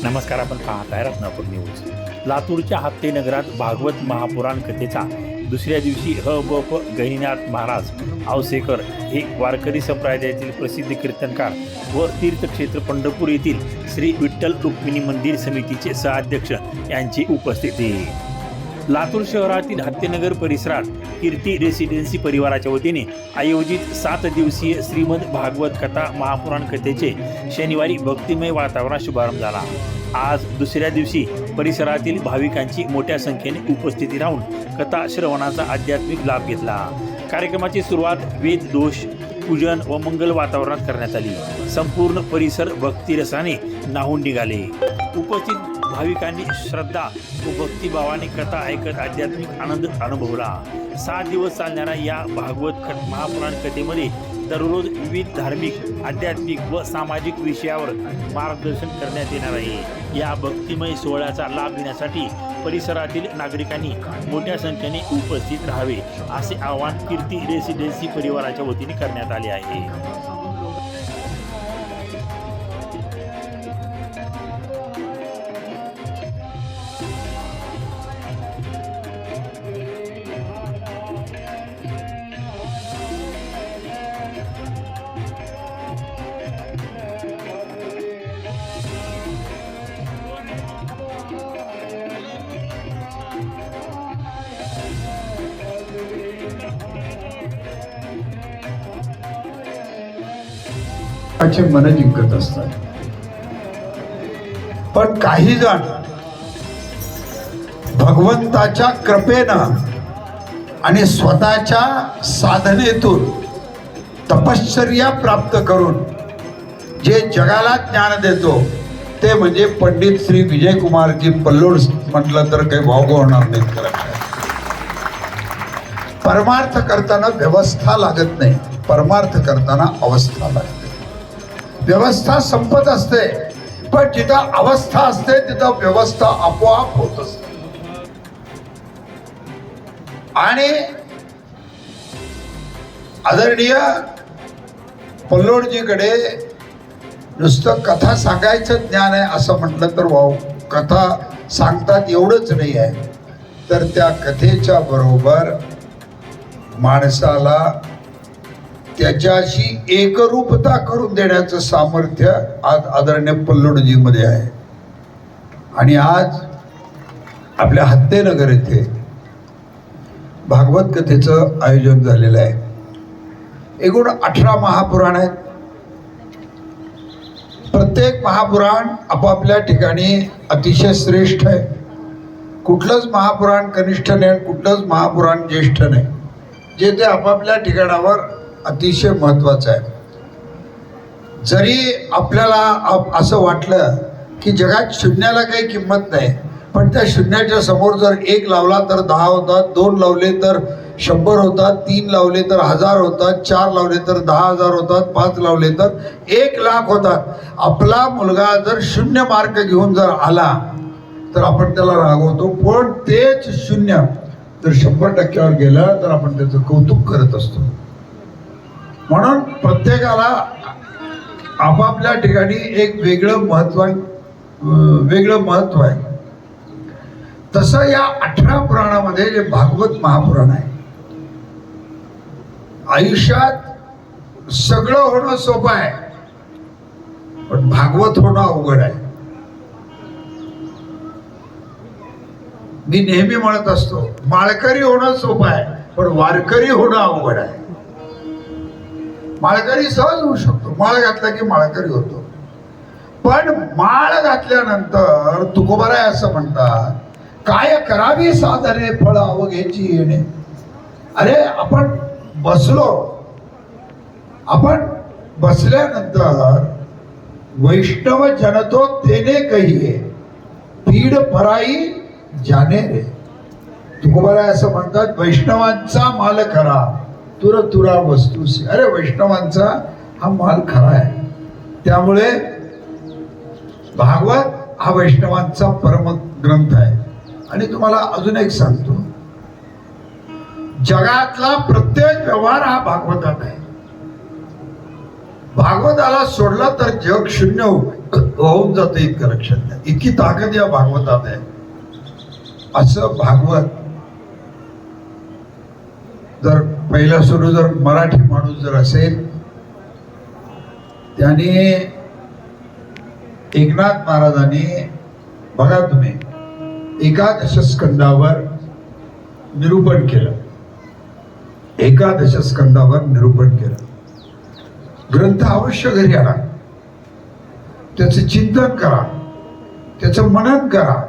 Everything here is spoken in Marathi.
नमस्कार, आपण पाहताय रत्नापूर न्यूज. लातूरच्या हत्तेनगरात भागवत महापुराण कथेचा दुसऱ्या दिवशी ह.ब.प. गहिनीनाथ महाराज आवसेकर हे वारकरी संप्रदायातील प्रसिद्ध कीर्तनकार व तीर्थक्षेत्र पंढरपूर येथील श्री विठ्ठल रुक्मिणी मंदिर समितीचे सहअध्यक्ष यांची उपस्थिती. लातूर शहरातील हत्तेनगर परिसरात कीर्ती रेसिडेन्सी परिवाराच्या वतीने आयोजित 7 दिवसीय श्रीमद भागवत कथा महापुराण कथेचे शनिवारी भक्तिमय वातावरणात शुभारंभ झाला. आज दुसऱ्या दिवशी परिसरातील भाविकांची मोठ्या संख्येने उपस्थिती राहून कथा श्रवणाचा आध्यात्मिक लाभ घेतला. कार्यक्रमाची सुरुवात वेद दोष पूजन व मंगल वातावरणात करण्यात आली. संपूर्ण परिसर भक्तिरसाने न्हाऊन निघाले. उपस्थित भाविकांनी श्रद्धा व भक्तिभावाने कथा ऐकत आध्यात्मिक आनंद अनुभवला. 7 दिवस चालणाऱ्या या भागवत महापुराण कथेमध्ये दररोज विविध धार्मिक, आध्यात्मिक व सामाजिक विषयावर मार्गदर्शन करण्यात येणार आहे. या भक्तिमय सोहळ्याचा लाभ घेण्यासाठी परिसरातील नागरिकांनी मोठ्या संख्येने उपस्थित राहावे असे आवाहन कीर्ती रेसिडेन्सी परिवाराच्या वतीने करण्यात आले आहे. मन जिंकत असतात. पण काही जण भगवंताच्या कृपेनं आणि स्वतःच्या साधनेतून तपश्चर्या प्राप्त करून जे जगाला ज्ञान देतो ते म्हणजे पंडित श्री विजयकुमारजी पल्लोड म्हटलं तर काही वावगं होणार नाही. परमार्थ करताना व्यवस्था लागत नाही, परमार्थ करताना अवस्था लागते. व्यवस्था संपत असते, पण जिथं अवस्था असते तिथं व्यवस्था आपोआप होत असते. आणि आदरणीय पल्लोडजीकडे नुसतं कथा सांगायचं ज्ञान आहे असं म्हटलं तर वाव, कथा सांगतात एवढंच नाही आहे, तर त्या कथेच्या बरोबर माणसाला त्याच्याशी एकरूपता करून देण्याचं सामर्थ्य आज आदरणीय पल्लोडजी मध्ये आहे. आणि आज आपल्या हत्तेनगर येथे भागवत कथेचं आयोजन झालेलं आहे. एकूण 18 महापुराण आहेत. प्रत्येक महापुराण आपापल्या ठिकाणी अतिशय श्रेष्ठ आहे. कुठलंच महापुराण कनिष्ठ नाही, कुठलंच महापुराण ज्येष्ठ नाही. जे ते आपापल्या ठिकाणावर अतिशय महत्वाचं आहे. जरी आपल्याला असं वाटलं की जगात शून्याला काही किंमत नाही, पण त्या शून्याच्या समोर जर 1 लावला तर 10 होतात, 2 लावले तर 100 होतात, 3 लावले तर 1000 होतात, 4 लावले तर 10,000 होतात, 5 लावले तर 1,00,000 होतात. आपला मुलगा जर 0 मार्क घेऊन जर आला तर आपण त्याला रागवतो, पण तेच 0 जर 100% गेलं तर आपण त्याचं कौतुक करत असतो. म्हणून प्रत्येकाला आपापल्या ठिकाणी एक वेगळं महत्व आहे. तसं या 18 पुराणामध्ये जे भागवत महापुराण आहे, आयुष्यात सगळं होणं सोपं आहे, पण भागवत होणं अवघड आहे. मी नेहमी म्हणत असतो, माळकरी होणं सोपं आहे, पण वारकरी होणं अवघड आहे. माळकरी सहज होऊ शकतो, माळ घातला की माळकरी होतो, पण माळ घातल्यानंतर तुकोबाराय असं म्हणतात, काय करावी साधने फळ अवघेची येणे. अरे आपण बसल्यानंतर वैष्णव जनतो तेने कहिये पीड पराई जाने रे. तुकोबाराय असं म्हणतात, वैष्णवांचा माल खरा तुर तुरा वस्तूसी. अरे वैष्णवांचा हा माल खरा आहे. त्यामुळे भागवत हा वैष्णवांचा परम ग्रंथ आहे. आणि तुम्हाला अजून एक सांगतो, जगातला प्रत्येक व्यवहार हा भागवतात आहे. भागवताला सोडला तर जग शून्य होऊन जातं, इतकं लक्षात घ्या. इतकी ताकद या भागवतात आहे. असं भागवत जर पहिला सुरू जर मराठी माणूस जर असेल, त्याने एकनाथ महाराजांनी बघा तुम्ही एकादश स्कंदावर निरूपण केलं. एकादश स्कंदावर निरूपण केलं. ग्रंथ अवश्य घरी आणा, त्याचं चिंतन करा, त्याचं मनन करा.